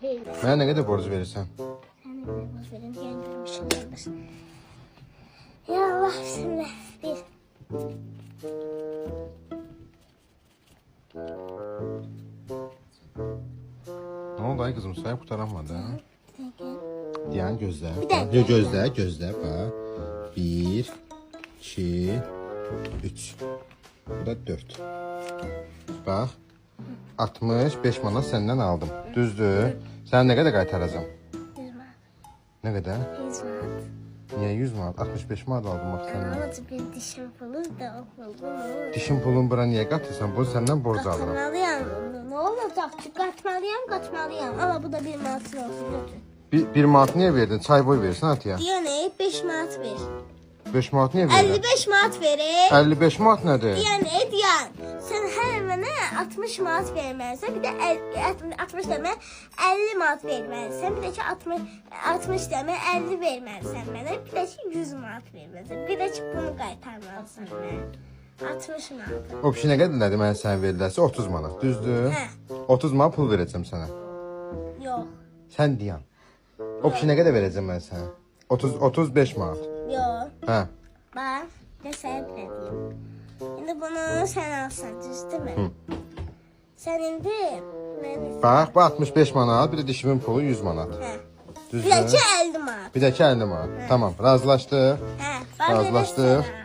Mənə nə qədər borc verirsən? Sen de borç verin diye görmüşsün. Ya Allah bismillah. Bir. Ne oldu ay kızım, sayı qurtaranmadı ha? Yani gözlə. Bir dakika. Yox, gözlə, bax. 1, 2, 3. Bu da 4. Bax. 65 manat səndən aldım. Düzdür? Sən nə qədər qaytaracağam? 100 manat. Nə qədər? 100 manat. Niyə 100 manat? 65 manat aldım bax səndən. Ama bir dişim pulu da oldu. Dişin pulun bura niyə qatırsan? Bu səndən borc alıram. Katmalıyam. Ne olacak ki? Katmalıyam. Ama bu da 1 manatın olsun götür. 1 manat niyə verdin? Çay boy verirsən atiyə. Yani 5 manat ver. 5 manat niyə verdin? 55 manat verir. 55 manat nədir? Diyan. Sen her mənə 60 manat verməlisən. Bir də 60 demə 50 manat verməlisən. Bir də ki 60 demə 50 verməlisən mənə. Bir də ki 100 manat verməlisən. Bir də ki bunu qaytarmalısan mənə. 60 manat. O pişi nə qədərdir mənə sən verilərsə 30 manat. Düzdür? Hə. 30 manat pul verəcəm sənə. Yox. Sən deyən. O pişi nə qədər verəcəm mən sənə? 35 manat. Yox. Hə. Bax, nə sənə bir deyim. İndi bunu sən alsan, düzdürmü? Sən indi mən Bax, bu 65 manat, bir də dişimin pulu 100 manat. hə. Düzdür? Bir də ki 50 manat. Bir də ki 50 manat. Tamam, razılaşdıq. Hə, bax Razılaşdıq. verirsən ha.